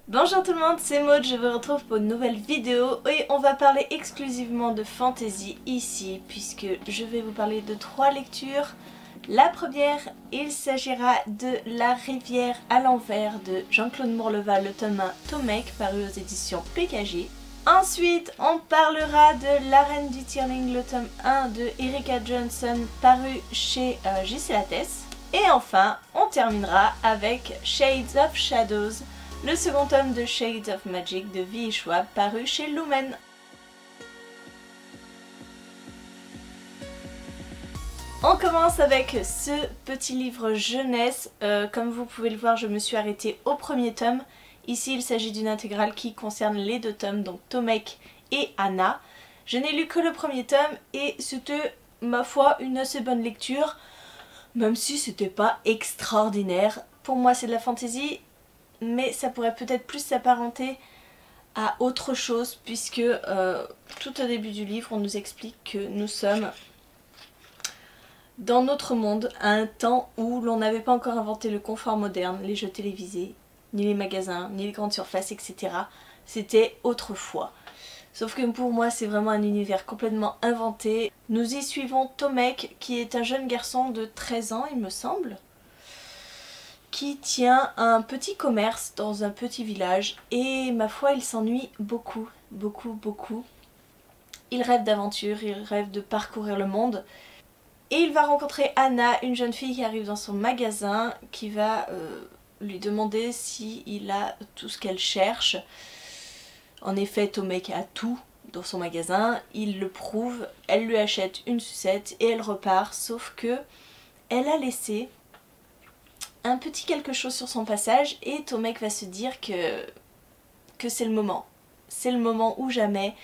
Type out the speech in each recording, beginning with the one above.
Bonjour tout le monde, c'est Maud, je vous retrouve pour une nouvelle vidéo et on va parler exclusivement de fantasy ici puisque je vais vous parler de 3 lectures. La première, il s'agira de La rivière à l'envers de Jean-Claude Mourleva, le tome 1 Tomek, paru aux éditions PKJ. Ensuite, on parlera de La Reine du Tierling, le tome 1 de Erika Johnson, paru chez JC Lattès. Et enfin, on terminera avec Shades of Shadows, le second tome de Shades of Magic de V.E. Schwab, paru chez Lumen. On commence avec ce petit livre jeunesse. Comme vous pouvez le voir, je me suis arrêtée au premier tome. Ici, il s'agit d'une intégrale qui concerne les deux tomes, donc Tomek et Anna. Je n'ai lu que le premier tome et c'était, ma foi, une assez bonne lecture, même si c'était pas extraordinaire. Pour moi, c'est de la fantasy, mais ça pourrait peut-être plus s'apparenter à autre chose puisque tout au début du livre, on nous explique que nous sommes dans notre monde à un temps où l'on n'avait pas encore inventé le confort moderne, les jeux télévisés, ni les magasins, ni les grandes surfaces, etc. C'était autrefois. Sauf que pour moi, c'est vraiment un univers complètement inventé. Nous y suivons Tomek, qui est un jeune garçon de 13 ans, il me semble, qui tient un petit commerce dans un petit village. Et ma foi, il s'ennuie beaucoup, beaucoup, beaucoup. Il rêve d'aventure, il rêve de parcourir le monde. Et il va rencontrer Anna, une jeune fille qui arrive dans son magasin, qui va lui demander s'il a tout ce qu'elle cherche. En effet, Tomek a tout dans son magasin, il le prouve, elle lui achète une sucette et elle repart, sauf que elle a laissé un petit quelque chose sur son passage et Tomek va se dire que c'est le moment. C'est le moment ou jamais.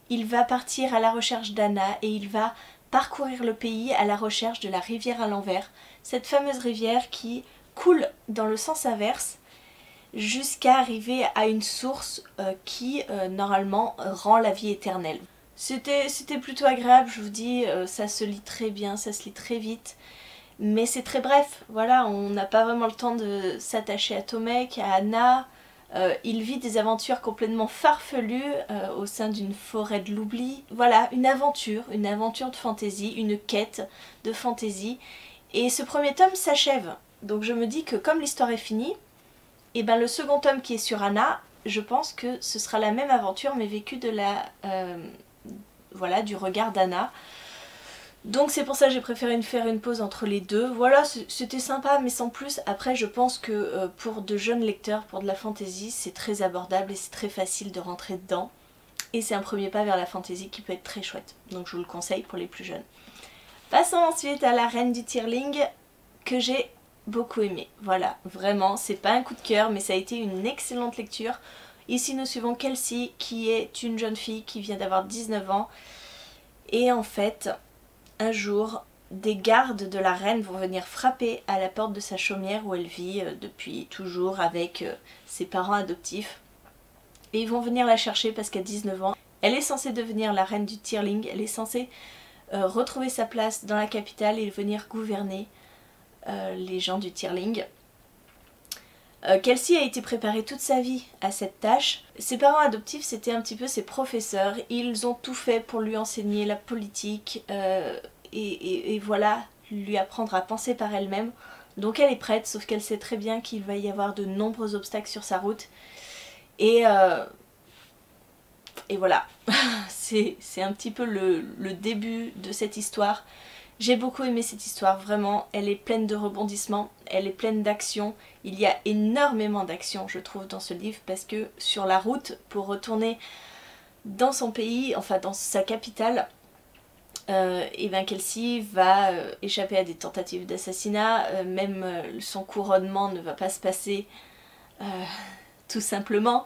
Il va partir à la recherche d'Anna et il va parcourir le pays à la recherche de la rivière à l'envers, cette fameuse rivière qui coule dans le sens inverse jusqu'à arriver à une source qui normalement rend la vie éternelle. C'était plutôt agréable, je vous dis, ça se lit très bien, ça se lit très vite, mais c'est très bref, voilà, on n'a pas vraiment le temps de s'attacher à Tomek, à Anna. Il vit des aventures complètement farfelues au sein d'une forêt de l'oubli. Voilà, une aventure de fantaisie, une quête de fantaisie. Et ce premier tome s'achève. Donc je me dis que comme l'histoire est finie, et ben le second tome qui est sur Anna, je pense que ce sera la même aventure mais vécue de la, voilà, du regard d'Anna. Donc c'est pour ça que j'ai préféré faire une pause entre les deux. Voilà, c'était sympa mais sans plus. Après je pense que pour de jeunes lecteurs, pour de la fantasy, c'est très abordable et c'est très facile de rentrer dedans. Et c'est un premier pas vers la fantasy qui peut être très chouette. Donc je vous le conseille pour les plus jeunes. Passons ensuite à La Reine du Tierling, que j'ai beaucoup aimé. Voilà, vraiment, c'est pas un coup de cœur mais ça a été une excellente lecture. Ici nous suivons Kelsey qui est une jeune fille qui vient d'avoir 19 ans. Et en fait, un jour, des gardes de la reine vont venir frapper à la porte de sa chaumière où elle vit depuis toujours avec ses parents adoptifs. Et ils vont venir la chercher parce qu'à 19 ans, elle est censée devenir la reine du Tierling. Elle est censée retrouver sa place dans la capitale et venir gouverner les gens du Tierling. Kelsey a été préparée toute sa vie à cette tâche. Ses parents adoptifs, c'était un petit peu ses professeurs. Ils ont tout fait pour lui enseigner la politique et voilà, lui apprendre à penser par elle-même. Donc elle est prête, sauf qu'elle sait très bien qu'il va y avoir de nombreux obstacles sur sa route. Et voilà, c'est un petit peu le début de cette histoire. J'ai beaucoup aimé cette histoire, vraiment, elle est pleine de rebondissements, elle est pleine d'action. Il y a énormément d'action, je trouve, dans ce livre, parce que sur la route, pour retourner dans son pays, enfin dans sa capitale, et ben Kelsey va échapper à des tentatives d'assassinat, même son couronnement ne va pas se passer tout simplement.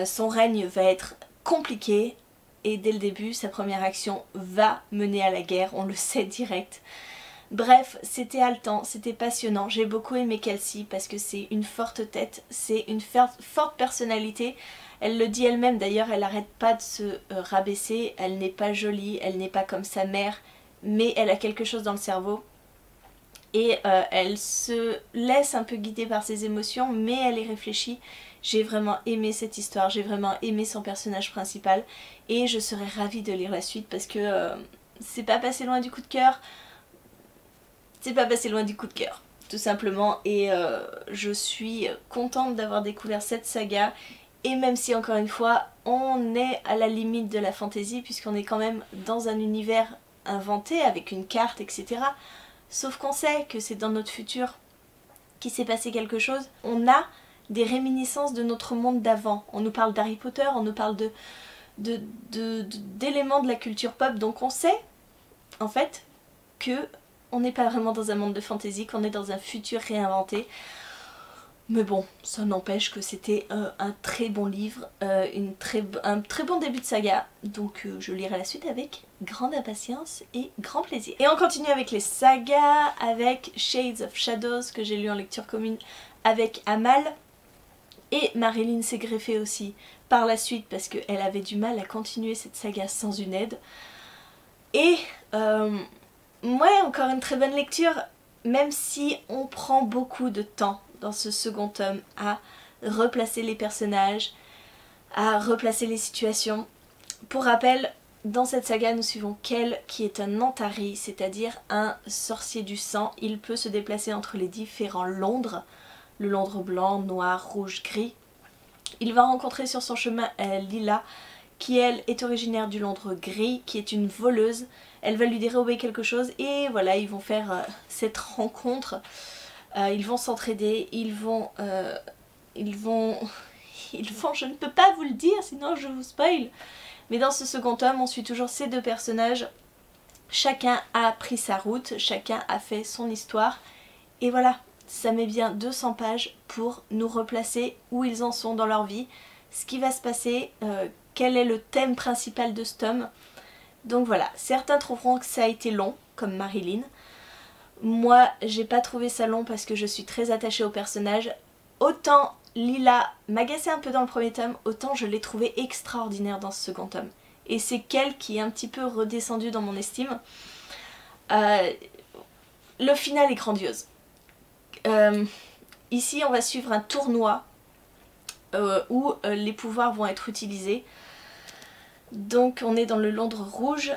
Son règne va être compliqué. Et dès le début, sa première action va mener à la guerre, on le sait direct. Bref, c'était haletant, c'était passionnant. J'ai beaucoup aimé Kelsey parce que c'est une forte tête, c'est une forte personnalité. Elle le dit elle-même d'ailleurs, elle n'arrête pas de se rabaisser. Elle n'est pas jolie, elle n'est pas comme sa mère, mais elle a quelque chose dans le cerveau. Et elle se laisse un peu guider par ses émotions, mais elle est réfléchie. J'ai vraiment aimé cette histoire, j'ai vraiment aimé son personnage principal et je serais ravie de lire la suite parce que c'est pas passé loin du coup de cœur. C'est pas passé loin du coup de cœur, tout simplement, et je suis contente d'avoir découvert cette saga. Et même si encore une fois on est à la limite de la fantasy puisqu'on est quand même dans un univers inventé avec une carte etc. Sauf qu'on sait que c'est dans notre futur qu'il s'est passé quelque chose. On a des réminiscences de notre monde d'avant. On nous parle d'Harry Potter, on nous parle d'éléments de la culture pop, donc on sait en fait que on n'est pas vraiment dans un monde de fantasy, qu'on est dans un futur réinventé. Mais bon, ça n'empêche que c'était un très bon livre, un très bon début de saga, donc je lirai la suite avec grande impatience et grand plaisir. Et on continue avec les sagas, avec Shades of Shadows que j'ai lu en lecture commune avec Amal, et Marilyn s'est greffée aussi par la suite parce qu'elle avait du mal à continuer cette saga sans une aide. Et ouais, encore une très bonne lecture, même si on prend beaucoup de temps dans ce second tome à replacer les personnages, à replacer les situations. Pour rappel, dans cette saga nous suivons Kell qui est un Antari, c'est-à-dire un sorcier du sang. Il peut se déplacer entre les différents Londres, le Londres blanc, noir, rouge, gris. Il va rencontrer sur son chemin Lila qui elle est originaire du Londres gris, qui est une voleuse. Elle va lui dérober quelque chose et voilà, ils vont faire cette rencontre. Ils vont s'entraider, ils vont, je ne peux pas vous le dire sinon je vous spoil. Mais dans ce second tome, on suit toujours ces deux personnages. Chacun a pris sa route, chacun a fait son histoire. Et voilà, ça met bien 200 pages pour nous replacer où ils en sont dans leur vie, ce qui va se passer, quel est le thème principal de ce tome. Donc voilà, certains trouveront que ça a été long, comme Marilyn. Moi, j'ai pas trouvé ça long parce que je suis très attachée au personnage. Autant Lila m'agaçait un peu dans le premier tome, autant je l'ai trouvée extraordinaire dans ce second tome. Et c'est qu'elle qui est un petit peu redescendue dans mon estime. Le final est grandiose. Ici, on va suivre un tournoi où les pouvoirs vont être utilisés. Donc on est dans le Londres rouge.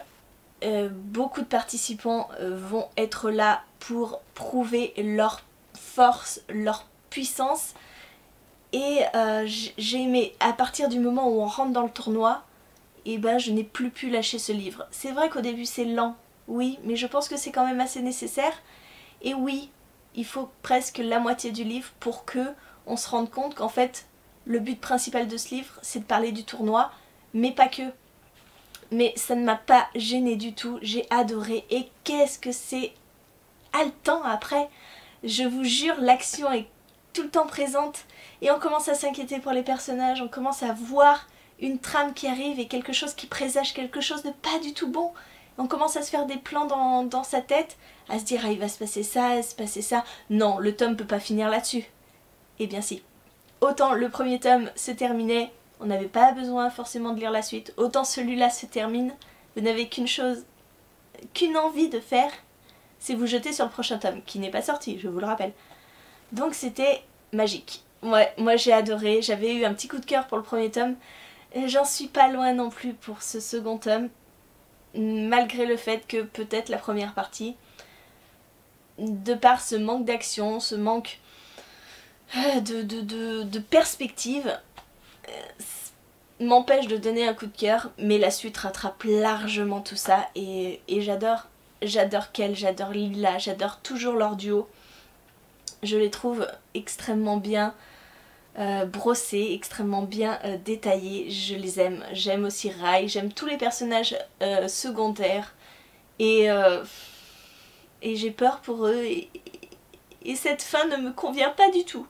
Beaucoup de participants vont être là pour prouver leur force, leur puissance. Et j'ai aimé, à partir du moment où on rentre dans le tournoi, et ben je n'ai plus pu lâcher ce livre. C'est vrai qu'au début c'est lent, oui, mais je pense que c'est quand même assez nécessaire. Et oui, il faut presque la moitié du livre pour que on se rende compte qu'en fait, le but principal de ce livre, c'est de parler du tournoi, mais pas que. Mais ça ne m'a pas gênée du tout, j'ai adoré. Et qu'est-ce que c'est haletant après. Je vous jure, l'action est tout le temps présente. Et on commence à s'inquiéter pour les personnages, on commence à voir une trame qui arrive et quelque chose qui présage quelque chose de pas du tout bon. On commence à se faire des plans dans sa tête, à se dire ah, il va se passer ça, il va se passer ça. Non, le tome peut pas finir là-dessus. Eh bien si. Autant le premier tome se terminait, on n'avait pas besoin forcément de lire la suite. Autant celui-là se termine, vous n'avez qu'une chose, qu'une envie de faire, c'est vous jeter sur le prochain tome, qui n'est pas sorti, je vous le rappelle. Donc c'était magique. Ouais, moi j'ai adoré, j'avais eu un petit coup de cœur pour le premier tome. J'en suis pas loin non plus pour ce second tome, malgré le fait que peut-être la première partie, de par ce manque d'action, ce manque de perspective, m'empêche de donner un coup de cœur, mais la suite rattrape largement tout ça et j'adore Kell, j'adore Lila, j'adore toujours leur duo. Je les trouve extrêmement bien brossés, extrêmement bien détaillés, je les aime. J'aime aussi Rai, j'aime tous les personnages secondaires et j'ai peur pour eux et cette fin ne me convient pas du tout.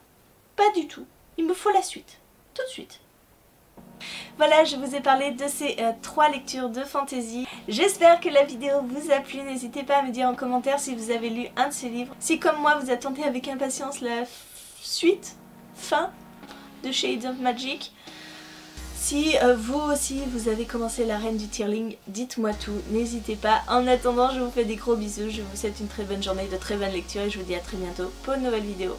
Pas du tout. Il me faut la suite. Tout de suite. Voilà, je vous ai parlé de ces 3 lectures de fantasy. J'espère que la vidéo vous a plu. N'hésitez pas à me dire en commentaire si vous avez lu un de ces livres. Si comme moi vous attendez avec impatience la fin de Shades of Magic. Si vous aussi vous avez commencé la Reine du Tearling, dites-moi tout, n'hésitez pas. En attendant, je vous fais des gros bisous, je vous souhaite une très bonne journée, de très bonnes lectures et je vous dis à très bientôt pour une nouvelle vidéo.